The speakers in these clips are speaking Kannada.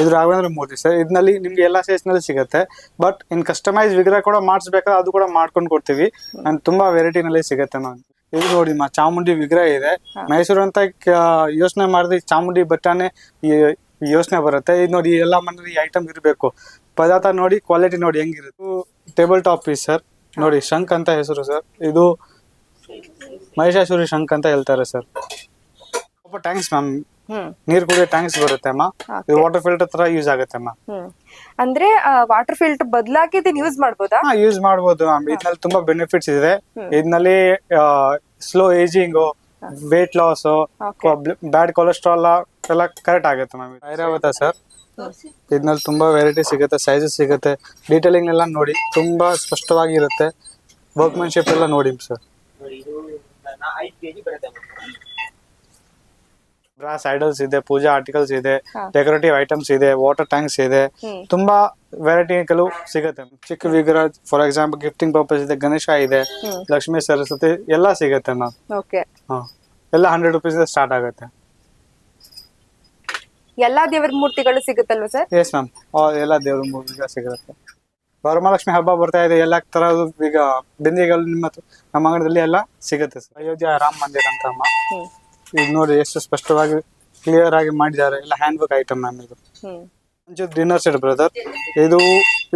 ಇದು ರಾಘವೇಂದ್ರ ಮೂರ್ತಿ ಸರ್. ಇದರಲ್ಲಿ ನಿಮ್ಗೆ ಎಲ್ಲಾ ಸೈಜ್ ನಲ್ಲಿ ಸಿಗುತ್ತೆ. ಬಟ್ ಇನ್ ಕಸ್ಟಮೈಸ್ ವಿಗ್ರಹ ಕೂಡ ಮಾಡಿಸ್ಬೇಕಾದ್ರೆ ಅದು ಕೂಡ ಮಾಡ್ಕೊಂಡು ಕೊಡ್ತೀವಿ. ಅಂಡ್ ತುಂಬಾ ವೆರೈಟಿ ನಲ್ಲಿ ಸಿಗುತ್ತೆ ಮ್ಯಾಮ್. ಇದು ನೋಡಿ ಚಾಮುಂಡಿ ವಿಗ್ರಹ ಇದೆ. ಮೈಸೂರು ಅಂತ ಯೋಚನೆ ಮಾಡಿದ್ರೆ ಚಾಮುಂಡಿ ಬೆಟ್ಟನೇ ಯೋಚನೆ ಬರುತ್ತೆ. ಇದು ನೋಡಿ ಎಲ್ಲ ಮನೇಲಿ ಐಟಮ್ ಇರಬೇಕು. ಪದಾರ್ಥ ನೋಡಿ, ಕ್ವಾಲಿಟಿ ನೋಡಿ ಹೆಂಗಿರುತ್ತೆ. Table top piece sir. ನೋಡಿ ಶಂಖ್ ಅಂತ ಹೆಸರು ಸರ್. ಇದು ಮಹಿಷಾಸುರಿ ಶಂಖ್ ಅಂತ ಹೇಳ್ತಾರೆ ಸರ್. ಟ್ಯಾಂಕ್ಸ್ ಮ್ಯಾಮ್, ನೀರ್ ಕುಡಿಯೋ ಟ್ಯಾಂಕ್ಸ್ ಬರುತ್ತೆ ಅಮ್ಮ. ಇದು ವಾಟರ್ ಫಿಲ್ಟರ್ ತರ ಯೂಸ್ ಆಗುತ್ತೆ ಅಮ್ಮ. ಅಂದ್ರೆ ವಾಟರ್ ಫಿಲ್ಟರ್ ಬದಲಾಗಿ ಇದನ್ನ ಯೂಸ್ ಮಾಡಬಹುದಾ? ಯೂಸ್ ಮಾಡಬಹುದು ಮ್ಯಾಮ್. ಇದ್ರಲ್ಲಿ ತುಂಬಾ ಬೆನಿಫಿಟ್ಸ್ ಇದೆ. ಇದ್ರಲ್ಲಿ slow ageing, weight loss, bad cholesterol ಎಲ್ಲ ಕರೆಕ್ಟ್ ಆಗುತ್ತೆ ಮ್ಯಾಮ್. ಐರಾವತ ಸರ್. ಇದ್ರಲ್ಲಿ ತುಂಬಾ ವೆರೈಟಿ ಸಿಗುತ್ತೆ, ಸೈಜಸ್ ಸಿಗುತ್ತೆ. ಡೀಟೇಲಿಂಗ್ ಎಲ್ಲ ನೋಡಿ ತುಂಬಾ ಸ್ಪಷ್ಟವಾಗಿರುತ್ತೆ. ವರ್ಕ್ಮನ್ಶಿಪ್ ಎಲ್ಲ ನೋಡಿ ಸರ್. ಬ್ರಾಸ್ ಐಡಲ್ಸ್ ಇದೆ, ಪೂಜಾ ಆರ್ಟಿಕಲ್ಸ್ ಇದೆ, ಡೆಕೋರೇಟಿವ್ ಐಟಮ್ಸ್ ಇದೆ, ವಾಟರ್ ಟ್ಯಾಂಕ್ಸ್ ಇದೆ. ತುಂಬಾ ವೆರೈಟಿಗಳು ಸಿಗುತ್ತೆ. ಚಿಕ್ಕ ವಿಗ್ರಹ ಫಾರ್ ಎಕ್ಸಾಂಪಲ್ ಗಿಫ್ಟಿಂಗ್ ಪರ್ಪಸ್ ಇದೆ, ಗಣೇಶ ಇದೆ, ಲಕ್ಷ್ಮೀ ಸರಸ್ವತಿ ಎಲ್ಲ ಸಿಗುತ್ತೆ ಮ್ಯಾಮ್. ಎಲ್ಲ 100 ರೂಪೀಸ್ ಸ್ಟಾರ್ಟ್ ಆಗುತ್ತೆ. ಎಲ್ಲಾ ದೇವರ ಮೂರ್ತಿಗಳು ಸಿಗುತ್ತಲ್ವಾ ಸರ್? ಎಸ್ ಮ್ಯಾಮ್, ಎಲ್ಲ ದೇವರ ಮೂರ್ತಿಗಳು ಸಿಗುತ್ತೆ. ವರಮಹಾಲಕ್ಷ್ಮಿ ಹಬ್ಬ ಬರ್ತಾ ಇದೆ. ಎಲ್ಲ ತರಹದ ಈಗ ಬಿಂದಿಗೆಗಳು ನಮ್ಮ ಅಂಗಡಿಯಲ್ಲಿ ಎಲ್ಲ ಸಿಗುತ್ತೆ ಸರ್. ಅಯೋಧ್ಯ ರಾಮ ಮಂದಿರ ಅಂತ ಅಮ್ಮ. ಇದು ನೋಡಿ ಎಷ್ಟು ಸ್ಪಷ್ಟವಾಗಿ ಕ್ಲಿಯರ್ ಆಗಿ ಮಾಡಿದ್ದಾರೆ. ಎಲ್ಲ ಹ್ಯಾಂಡ್ ವರ್ಕ್ ಐಟಮ್ ಮ್ಯಾಮ್. ಇದು ಡಿನ್ನರ್ ಸೆಟ್ ಬ್ರದರ್.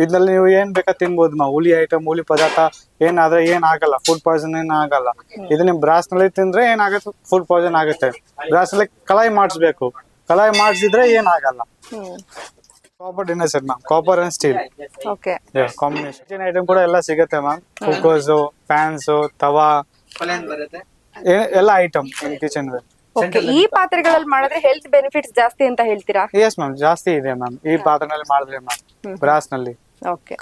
ಇದ್ರಲ್ಲಿ ನೀವು ಏನ್ ಬೇಕಾ ತಿನ್ಬೋದು ಮಾ. ಹುಳಿ ಐಟಮ್, ಹುಳಿ ಪದಾರ್ಥ ಏನಾದ್ರೆ ಏನಾಗಲ್ಲ, ಫುಡ್ ಪಾಯ್ಸನ್ ಏನಾಗಲ್ಲ. ಇದು ನಿಮ್ ಬ್ರಾಸ್ ನಲ್ಲಿ ತಿಂದ್ರೆ ಏನಾಗುತ್ತೆ, ಫುಡ್ ಪಾಯ್ಸನ್ ಆಗುತ್ತೆ. ಬ್ರಾಸ್ ನಲ್ಲಿ ಕಲಾಯಿ ಮಾಡಿಸ್ಬೇಕು. ಕಲಾಯಿ ಮಾಡಿಸಿದ್ರೆ ಏನಾಗಲ್ಲ. Copper dinner set ma'am. Copper and steel combination. Kitchen item ಕೂಡ ಎಲ್ಲ ಸಿಗುತ್ತೆ ಮ್ಯಾಮ್. ಕುಕ್ಕರ್ಸ್, ಫ್ಯಾನ್ಸ್, ತವಾ ಎಲ್ಲ ಐಟಮ್ ಕಿಚನ್. ಈ ಪಾತ್ರೆಗಳಲ್ಲಿ ಮಾಡಿದ್ರೆ ಹೆಲ್ತ್ ಬೆನಿಫಿಟ್ಸ್ ಜಾಸ್ತಿ ಅಂತ ಹೇಳ್ತೀರಾ? ಎಸ್ ಮ್ಯಾಮ್, ಜಾಸ್ತಿ ಇದೆ ಮ್ಯಾಮ್. ಈ ಪಾತ್ರೆನಲ್ಲಿ ಮಾಡಿದ್ರೆ ಮ್ಯಾಮ್, ಬ್ರಾಸ್ ನಲ್ಲಿ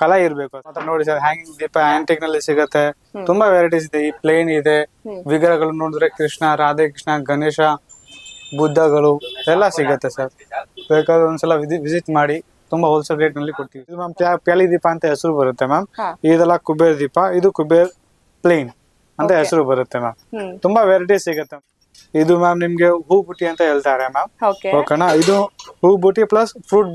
ಕಲಾ ಇರ್ಬೇಕು. ನೋಡಿ ಸರ್, ಹ್ಯಾಂಗಿಂಗ್ ದೀಪ ಆಂಟಿಕ್ ನಲ್ಲಿ ಸಿಗುತ್ತೆ. ತುಂಬಾ ವೆರೈಟೀಸ್ ಇದೆ. ಈ ಪ್ಲೇನ್ ಇದೆ. ವಿಗ್ರಹಗಳು ನೋಡಿದ್ರೆ ಕೃಷ್ಣ, ರಾಧೆ ಕೃಷ್ಣ, ಗಣೇಶ, ಬುದ್ಧಗಳು ಎಲ್ಲ ಸಿಗುತ್ತೆ ಸರ್. ಬೇಕಾದ್ರೆ ಒಂದ್ಸಲ ವಿಸಿಟ್ ಮಾಡಿ. ತುಂಬಾ ಹೋಲ್ಸೇಲ್ ರೇಟ್ ನಲ್ಲಿ ಕೊಡ್ತೀವಿ. ಇದು ಮ್ಯಾಮ್ ಪ್ಯಾಲಿ ದೀಪ ಅಂತ ಹೆಸರು ಬರುತ್ತೆ ಮ್ಯಾಮ್. ಇದೆಲ್ಲ ಕುಬೇರ್ ದೀಪ, ಇದು ಕುಬೇರ್ ಪ್ಲೇನ್ ಅಂತ ಹೆಸರು ಬರುತ್ತೆ ಮ್ಯಾಮ್. ತುಂಬಾ ವೆರೈಟೀಸ್ ಸಿಗುತ್ತೆ. ಇದು ಮ್ಯಾಮ್ ನಿಮ್ಗೆ ಹೂ ಬುಟ್ಟಿ ಅಂತ ಹೇಳ್ತಾರೆ ಮ್ಯಾಮ್. ಓಕೆನಾ? ಇದು ಹೂ ಬುಟ್ಟಿ ಪ್ಲಸ್ ಫ್ರೂಟ್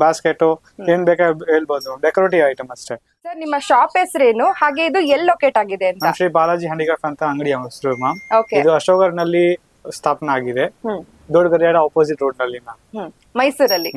ಬಾಸ್ಕೆಟ್, ಏನ್ ಬೇಕಾ ಹೇಳ್ಬೋದು. ಡೆಕೋರೇಟಿವ್ ಐಟಮ್ ಅಷ್ಟೇ ಸರ್. ನಿಮ್ಮ ಶಾಪ್ ಹೆಸರೇನು, ಹಾಗೆ ಇದು ಎಲ್ಲಿ ಲೊಕೇಟ್ ಆಗಿದೆ ಅಂತ? ಶ್ರೀ ಬಾಲಾಜಿ ಹ್ಯಾಂಡಿಕ್ರಾಫ್ಟ್ ಅಂತ ಅಂಗಡಿ ಹೆಸರು ಮ್ಯಾಮ್. ಇದು ಅಶೋಕರ್ ನಲ್ಲಿ ಸ್ಥಾಪನೆ ಆಗಿದೆ. ದೊಡ್ಡ ಗರಿಯಾಡ ಆಪೋಸಿಟ್ ರೋಡ್ ನಲ್ಲಿ ಮ್ಯಾಮ್, ಮೈಸೂರಲ್ಲಿ.